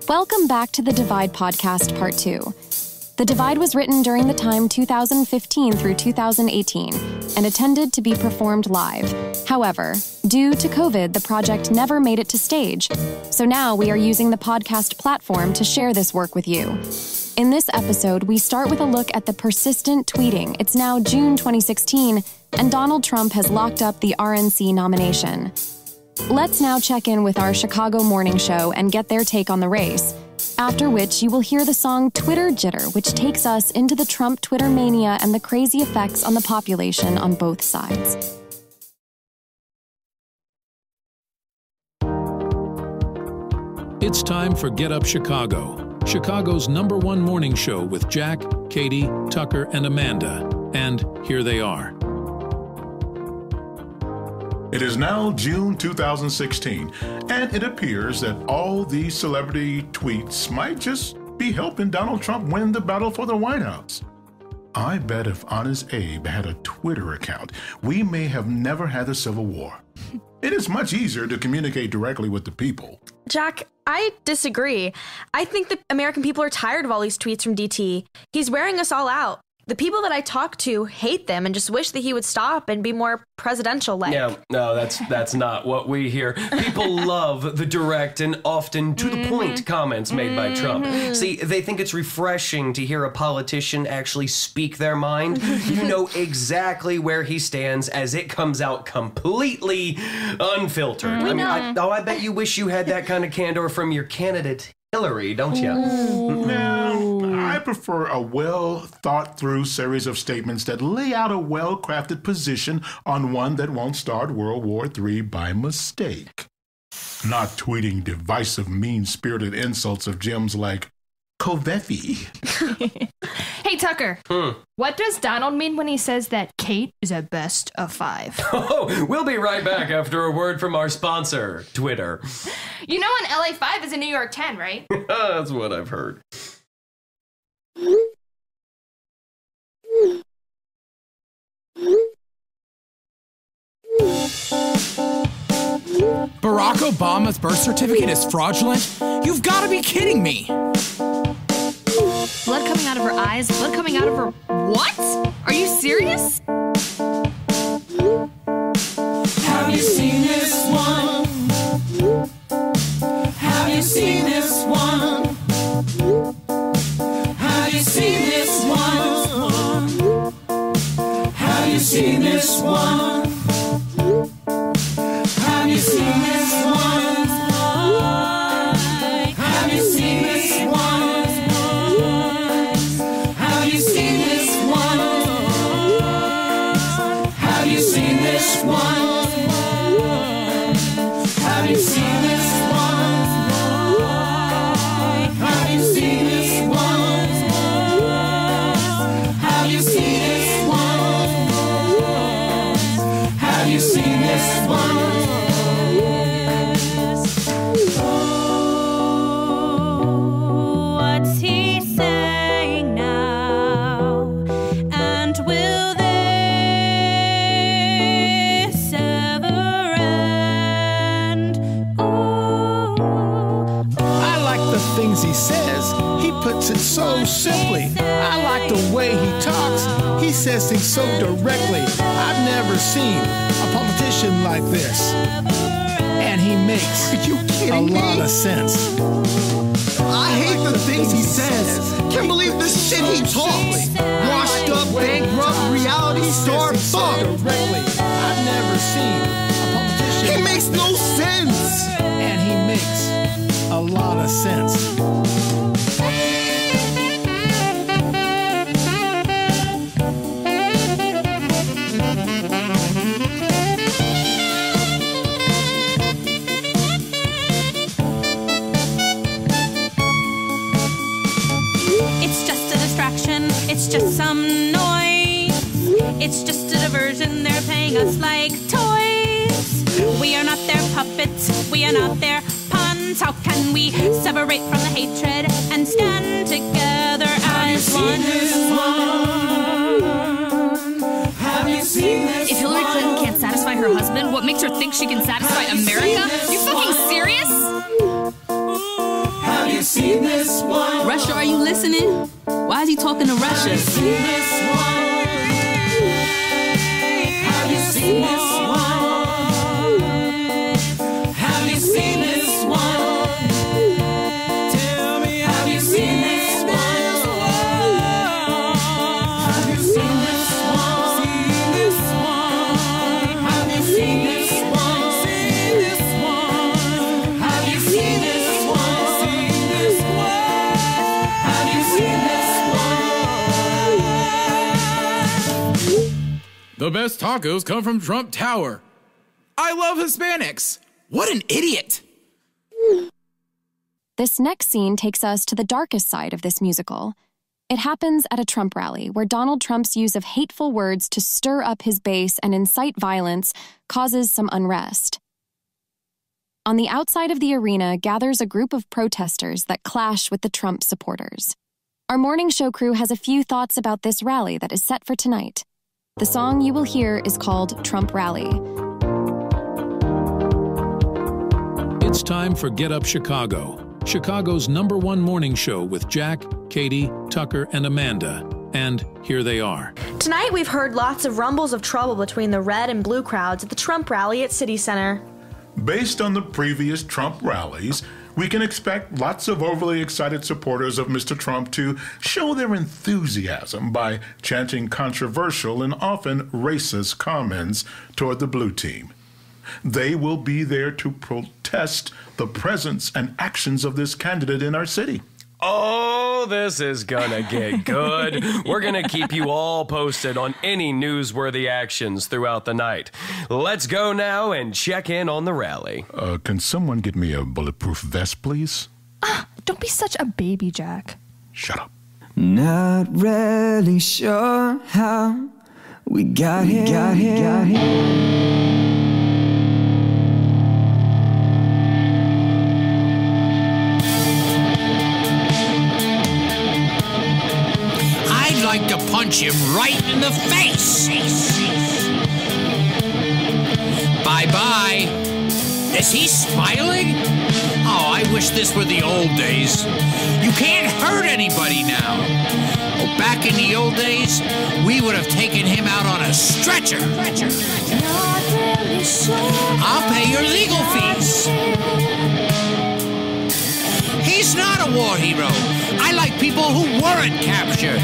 Welcome back to the Divide Podcast Part 2. The Divide was written during the time 2015 through 2018 and intended to be performed live. However, due to COVID, the project never made it to stage, so now we are using the podcast platform to share this work with you. In this episode, we start with a look at the persistent tweeting. It's now June 2016, and Donald Trump has locked up the RNC nomination. Let's now check in with our Chicago morning show and get their take on the race, after which you will hear the song Twitter Jitter, which takes us into the Trump Twitter mania and the crazy effects on the population on both sides. It's time for Get Up Chicago, Chicago's #1 morning show with Jack, Katie, Tucker, and Amanda. And here they are. It is now June 2016, and it appears that all these celebrity tweets might just be helping Donald Trump win the battle for the White House. I bet if Honest Abe had a Twitter account, we may have never had a civil war. It is much easier to communicate directly with the people. Jack, I disagree. I think the American people are tired of all these tweets from DT. He's wearing us all out. The people that I talk to hate them and just wish that he would stop and be more presidential-like. Yeah, no, that's not what we hear. People love the direct and often to-the-point comments made by Trump. See, they think it's refreshing to hear a politician actually speak their mind. You know exactly where he stands as it comes out completely unfiltered. I bet you wish you had that kind of candor from your candidate, Hillary, don't you? I prefer a well-thought-through series of statements that lay out a well-crafted position on one that won't start World War III by mistake. Not tweeting divisive, mean-spirited insults of gems like Kovefi. Hey, Tucker. What does Donald mean when he says that Kate is a best of 5? Oh, we'll be right back after a word from our sponsor, Twitter. You know an LA 5 is a New York 10, right? That's what I've heard. Barack Obama's birth certificate is fraudulent? You've got to be kidding me! Blood coming out of her eyes? Blood coming out of her... What? Are you serious? Have you seen this one? Have you seen this one? Have you seen this one? Have you seen this one? Have you seen this one? Have you seen this one? Have you seen this one? Have you seen this one? Have you seen this one? Have you seen this one? Have you seen this one? Have you seen this one? What's he saying now? And will this ever end? I like the things he says. He puts it so simply. I like the way he talks. He says things so directly. I've never seen a politician like this. And he makes a lot of sense. I hate the things he says. Can't believe the shit he talks. Washed up, bankrupt, reality star fuck. I've never seen a politician. He makes no sense. And he makes a lot of sense. It's just some noise. It's just a diversion. They're playing us like toys. We are not their puppets. We are not their pawns. How can we separate from the hatred and stand together as one? Have you seen this? If Hillary Clinton can't satisfy her husband, what makes her think she can satisfy America? You fucking serious? Have you seen are you listening? Why is he talking to Russia? Have you seen this one? Have you seen this one? Have you seen this one? Tell me, have you seen this one? Have you seen this one? Seen this one? Have you seen this one? Seen this one? Have you seen this one? Seen this one? Have you seen this one? The best tacos come from Trump Tower. I love Hispanics. What an idiot. This next scene takes us to the darkest side of this musical. It happens at a Trump rally where Donald Trump's use of hateful words to stir up his base and incite violence causes some unrest. On the outside of the arena gathers a group of protesters that clash with the Trump supporters. Our morning show crew has a few thoughts about this rally that is set for tonight. The song you will hear is called Trump Rally. It's time for Get Up Chicago, Chicago's #1 morning show with Jack, Katie, Tucker, and Amanda. And here they are. Tonight we've heard lots of rumbles of trouble between the red and blue crowds at the Trump rally at City Center. Based on the previous Trump rallies, we can expect lots of overly excited supporters of Mr. Trump to show their enthusiasm by chanting controversial and often racist comments toward the blue team. They will be there to protest the presence and actions of this candidate in our city. Oh, this is gonna get good. We're gonna keep you all posted on any newsworthy actions throughout the night. Let's go now and check in on the rally. Can someone get me a bulletproof vest, please? Don't be such a baby, Jack. Shut up. Not really sure how we got here. I'd like to punch him right in the face. Bye-bye. Is he smiling? Oh, I wish this were the old days. You can't hurt anybody now. Oh, back in the old days, we would have taken him out on a stretcher. I'll pay your legal fees. He's not a war hero. I like people who weren't captured.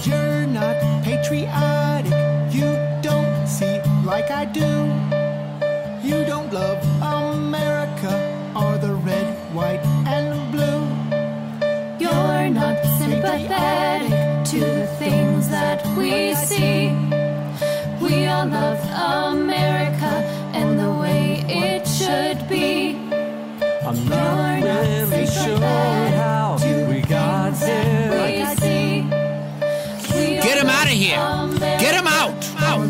You're not patriotic. You don't see like I do. You don't love America or the red, white, and blue. You're not sympathetic to the things that we see. We all love America and the way it should be. I'm not really sure how we got here. Get him out of here. Get him out. Out.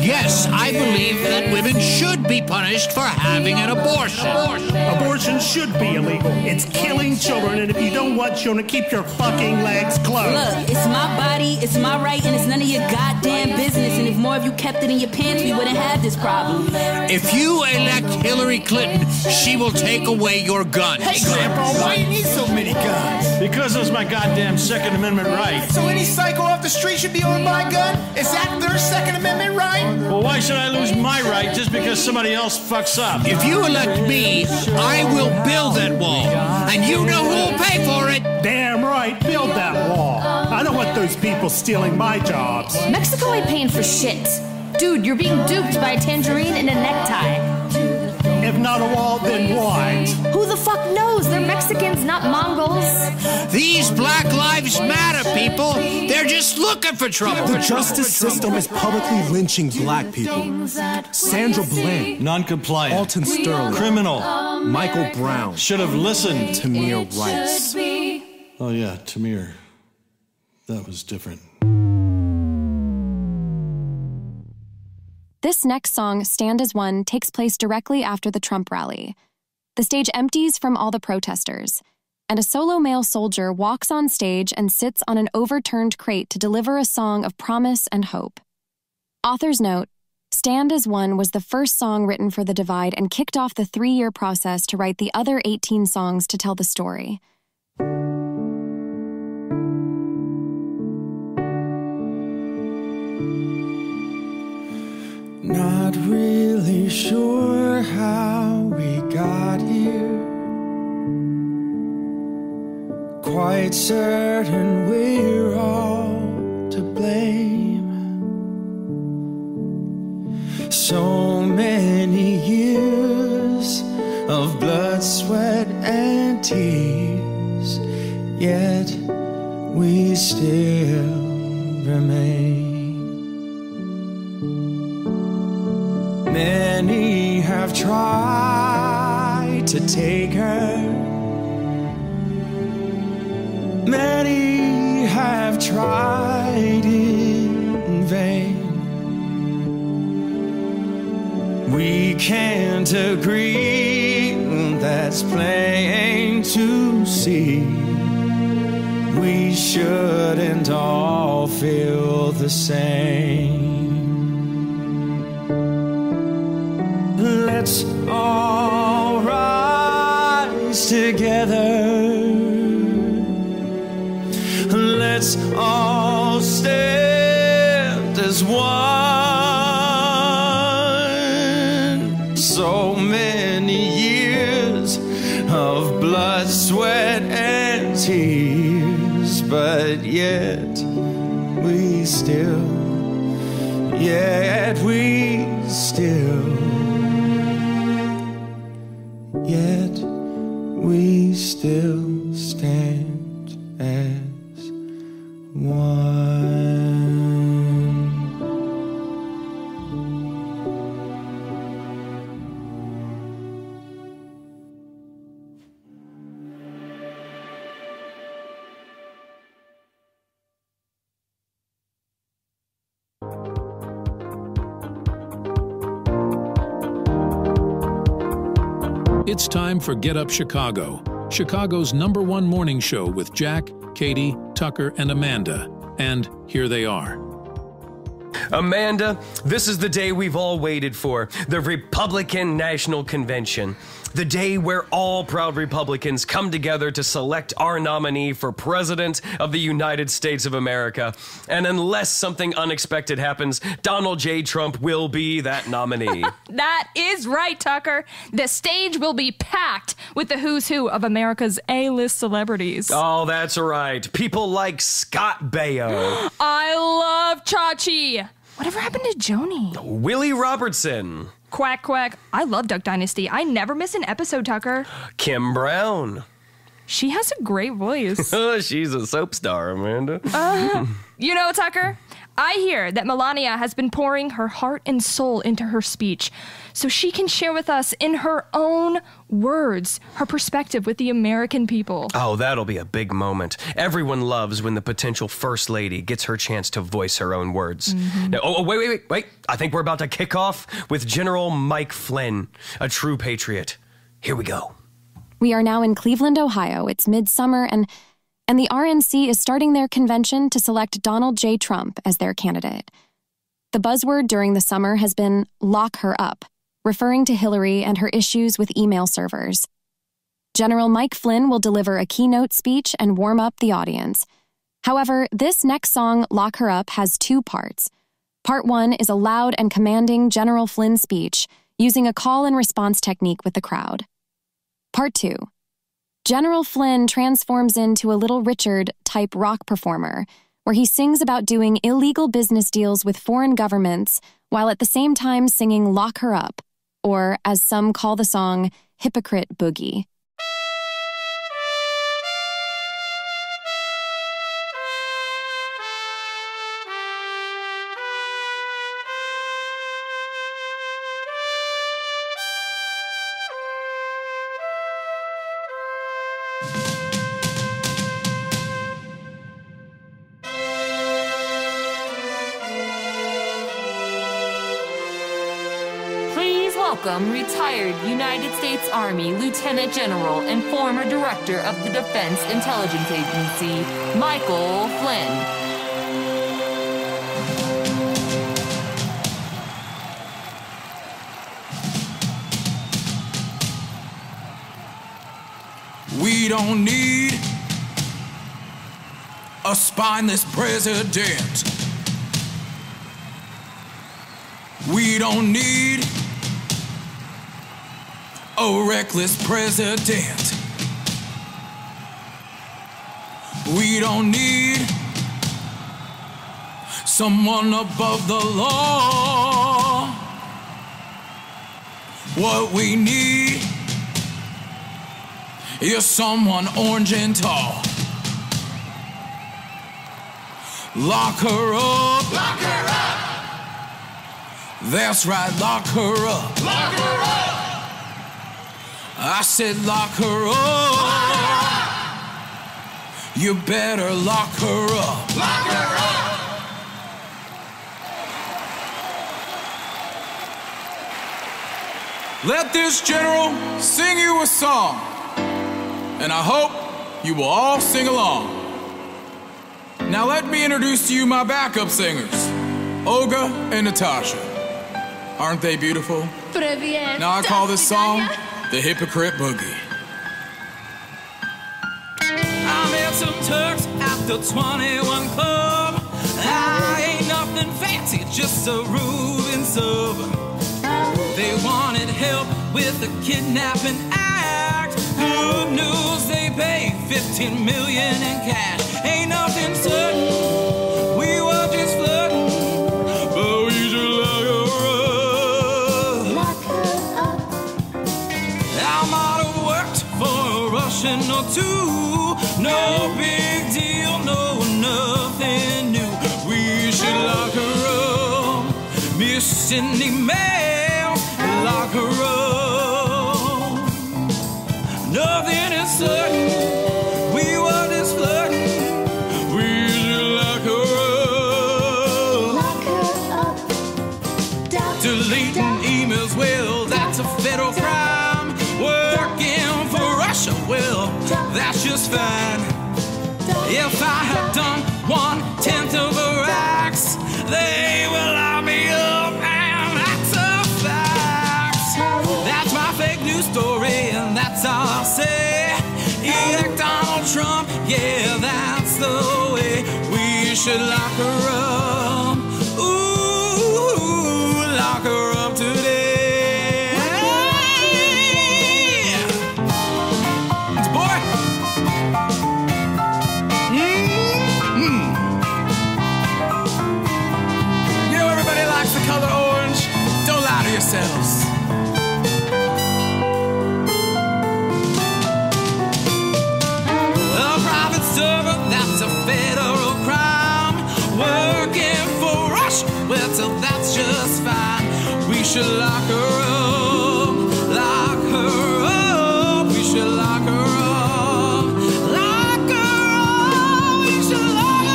Yes, I believe that women should be punished for having an abortion. Abortion should be illegal. It's killing children, and if you don't want children, keep your fucking legs closed. Look, it's my body, it's my right, and it's none of your goddamn business. And if more of you kept it in your pants, we wouldn't have this problem. If you elect Hillary Clinton, she will take away your guns. Hey, Grandpa, why do you need so many guns? Because it's my goddamn Second Amendment right. So any psycho off the street should be able to buy a gun? Is that their Second Amendment right? Well, why should I lose my right just because somebody else fucks up? If you elect me, I will build that wall. And you know who will pay for it. Damn right, build that wall. I don't want those people stealing my jobs. Mexico ain't paying for shit. Dude, you're being duped by a tangerine and a necktie. If not a wall, then what? Who the fuck knows? They're Mexicans, not Mongols. These Black Lives Matter people, they're just looking for trouble. The justice system is publicly lynching black people. Sandra Bland, Non-compliant. Alton Sterling, Criminal. Michael Brown, Should have listened. Tamir Rice. Oh yeah, Tamir. That was different. This next song, Stand as One, takes place directly after the Trump rally. the stage empties from all the protesters, and a solo male soldier walks on stage and sits on an overturned crate to deliver a song of promise and hope. Author's note, Stand as One was the first song written for The Divide and kicked off the 3-year process to write the other 18 songs to tell the story. Not really sure how we got here. Quite certain we're all to blame. So many years of blood, sweat, and tears, yet we still remain. Many have tried to take her. Many have tried in vain. We can't agree, that's plain to see. We shouldn't all feel the same. Let's all rise together. Let's all stand as one. So many years of blood, sweat, and tears, but yet we still stand as one. It's time for Get Up Chicago, Chicago's #1 morning show with Jack, Katie, Tucker, and Amanda. And here they are. Amanda, this is the day we've all waited for, the Republican National Convention. The day where all proud Republicans come together to select our nominee for President of the United States of America. And unless something unexpected happens, Donald J. Trump will be that nominee. That is right, Tucker. The stage will be packed with the who's who of America's A-list celebrities. Oh, that's right. People like Scott Baio. I love Chachi. Whatever happened to Joni? Willie Robertson. Quack, quack. I love Duck Dynasty. I never miss an episode, Tucker. Kim Brown. She has a great voice. She's a soap star, Amanda. You know, Tucker, I hear that Melania has been pouring her heart and soul into her speech so she can share with us in her own words her perspective with the American people. Oh, that'll be a big moment. Everyone loves when the potential first lady gets her chance to voice her own words. Now, wait. I think we're about to kick off with General Mike Flynn, a true patriot. Here we go. We are now in Cleveland, Ohio. It's midsummer, and the RNC is starting their convention to select Donald J. Trump as their candidate. The buzzword during the summer has been lock her up, referring to Hillary and her issues with email servers. General Mike Flynn will deliver a keynote speech and warm up the audience. However, this next song, Lock Her Up, has 2 parts. Part 1 is a loud and commanding General Flynn speech using a call and response technique with the crowd. Part 2. General Flynn transforms into a Little Richard-type rock performer, where he sings about doing illegal business deals with foreign governments while at the same time singing Lock Her Up, or, as some call the song, Hypocrite Boogie. welcome retired United States Army Lieutenant General and former Director of the Defense Intelligence Agency, Michael Flynn. We don't need a spineless president. We don't need a reckless president. We don't need someone above the law. What we need is someone orange and tall. Lock her up. Lock her up. That's right, lock her up. Lock her up. I said lock her up. Lock her up. You better lock her up. Lock her up. Let this general sing you a song, and I hope you will all sing along. Now let me introduce to you my backup singers, Olga and Natasha. Aren't they beautiful? Now I call this song the Hypocrite Boogie. I met some Turks at the 21 Club. I ain't nothing fancy, just a Reuben sub. They wanted help with the kidnapping act. Good news, they paid $15 million in cash. Ain't nothing certain, we were just flirting, but we should lock her up. Lock her up. I might have worked for a Russian or two. No big deal, no, nothing new. We should lock her up. Missing emails, lock her up. Nothing is certain, we were just flirting. We should lock her up. Lock her up. Deleting emails, well, that's a federal crime. Working for Russia, well, that's just fine. If I had done 1/10 of her acts, they will lock me up, and that's a fact. That's my fake news story, and that's all I'll say. Elect Donald Trump, yeah, that's the way. We should lock her up. Ooh, lock her up today. It's a boy. You know everybody likes the color orange. Don't lie to yourselves. A private server, that's a federal crime. Working for Russia, well, so that's just fine. We should lock her up, lock her up. We should lock her up, lock her up. We should lock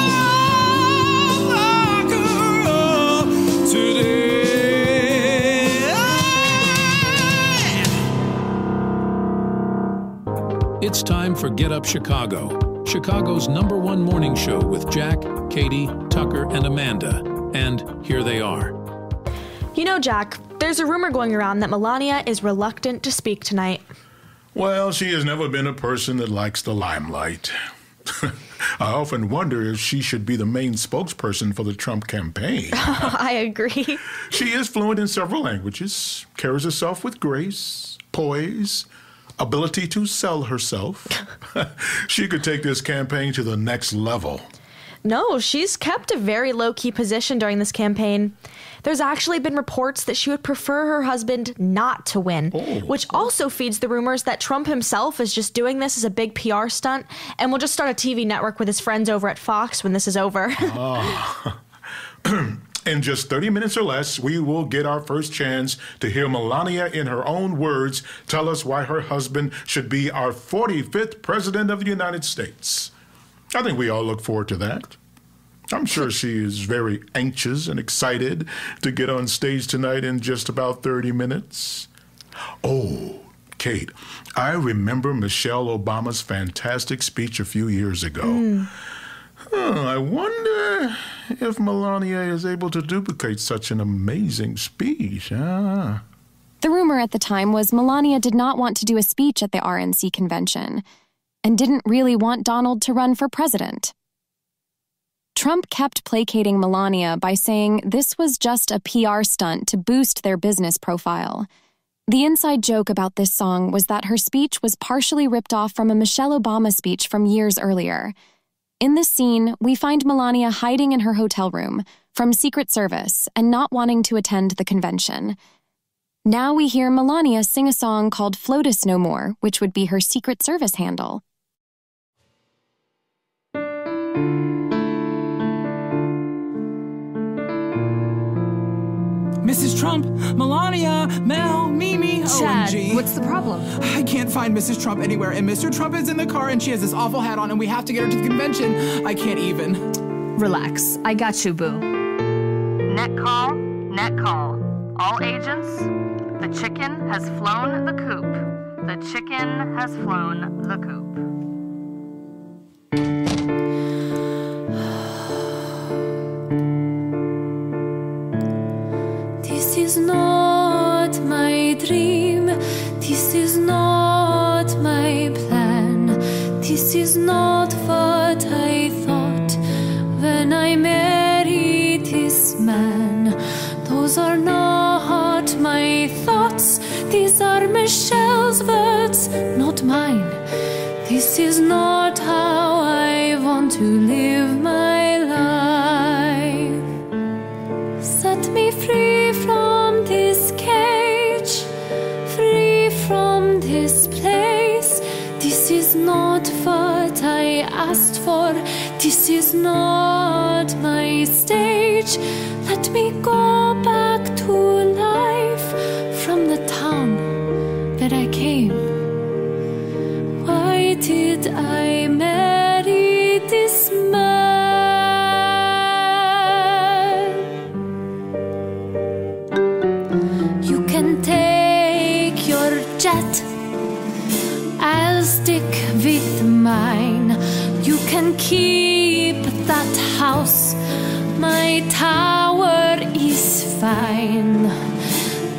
her up today. It's time for Get Up Chicago, Chicago's #1 morning show with Jack, Katie, Tucker, and Amanda. And here they are. You know, Jack, there's a rumor going around that Melania is reluctant to speak tonight. Well, she has never been a person that likes the limelight. I often wonder if she should be the main spokesperson for the Trump campaign. I agree. She is fluent in several languages, carries herself with grace, poise, ability to sell herself. She could take this campaign to the next level. No, she's kept a very low-key position during this campaign. There's actually been reports that she would prefer her husband not to win, which also feeds the rumors that Trump himself is just doing this as a big PR stunt and will just start a TV network with his friends over at Fox when this is over. In just 30 minutes or less, we will get our first chance to hear Melania in her own words tell us why her husband should be our 45th president of the United States. I think we all look forward to that. I'm sure she is very anxious and excited to get on stage tonight in just about 30 minutes. Oh, Kate, I remember Michelle Obama's fantastic speech a few years ago. I wonder if Melania is able to duplicate such an amazing speech. The rumor at the time was Melania did not want to do a speech at the RNC convention and didn't really want Donald to run for president. Trump kept placating Melania by saying this was just a PR stunt to boost their business profile. The inside joke about this song was that her speech was partially ripped off from a Michelle Obama speech from years earlier. In this scene, we find Melania hiding in her hotel room from Secret Service and not wanting to attend the convention. Now we hear Melania sing a song called FLOTUS No More, which would be her Secret Service handle. Mrs. Trump, Melania, Mel, Mimi, Chad, OMG. what's the problem? I can't find Mrs. Trump anywhere, and Mr. Trump is in the car, and she has this awful hat on, and we have to get her to the convention. I can't even. Relax. I got you, boo. Net call. Net call. All agents, the chicken has flown the coop. The chicken has flown the coop. This is not my dream. This is not my plan. This is not what I thought when I married this man. Those are not my thoughts. These are Michelle's words, not mine. This is not how I want to live my life. Set me free from this cage, free from this place. This is not what I asked for. This is not my stage. Let me go back to life from the town where I came. Why did I marry this man? You can take your jet, I'll stick with mine. You can keep that house, my tower is fine.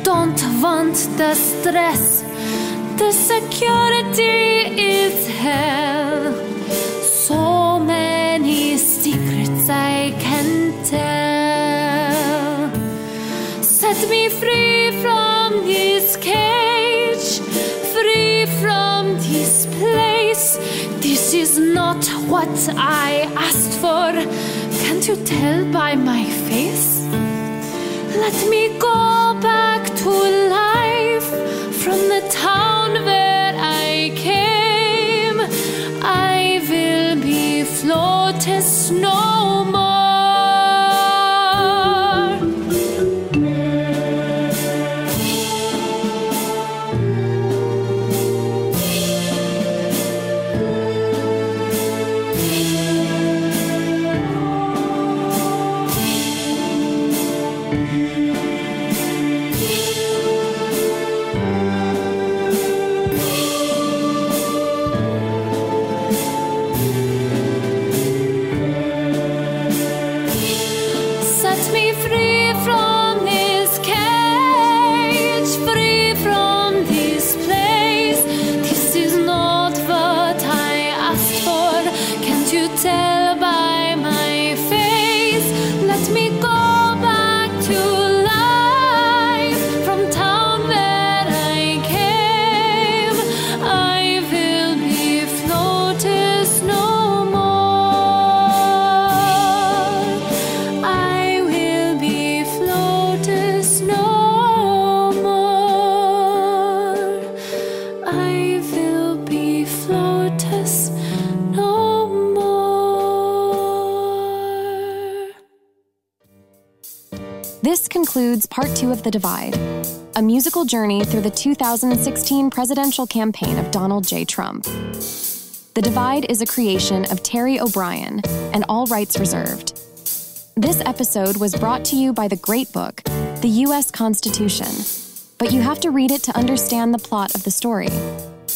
Don't want the stress, the security is hell. So many secrets I can tell. Set me free from this cage, free from this place. This is not what I asked for. Can't you tell by my face? Let me go back to life from the town where I came. I will be FLOTUS no more. Set me free from this cage, free from this place. This is not what I asked for. Can't you tell by my face? Let me go back to life from town where I came. I will be FLOTUS no more. I will be FLOTUS no more. I will be FLOTUS no more. This concludes part 2 of The Divide, a musical journey through the 2016 presidential campaign of Donald J. Trump. The Divide is a creation of Terry O'Brien, and all rights reserved. This episode was brought to you by the great book, The U.S. Constitution. but you have to read it to understand the plot of the story.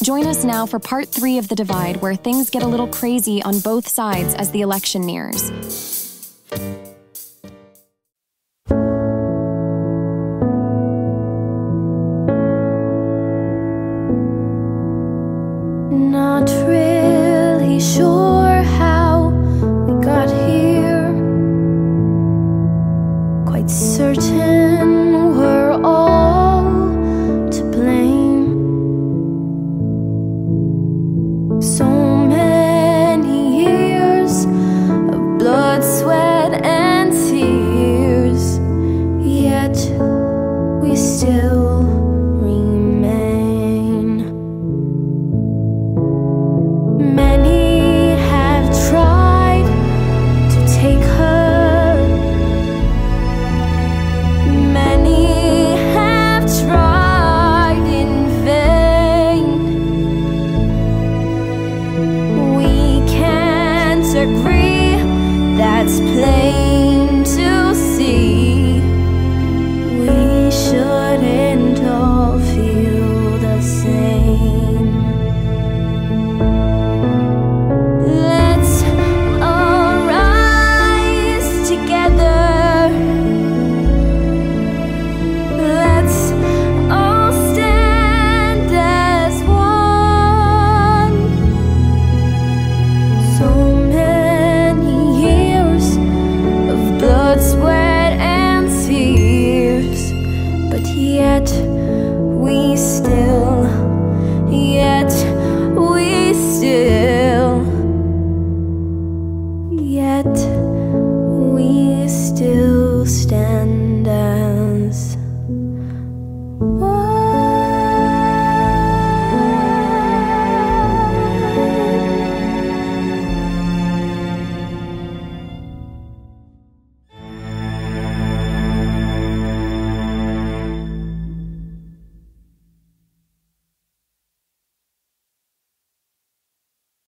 Join us now for part 3 of The Divide, where things get a little crazy on both sides as the election nears. Not really sure how we got here. Quite certain we're all to blame. So many years of blood, sweat, and tears, yet we still remain. Many have tried to take her. Many have tried in vain. We can't agree, that's plain.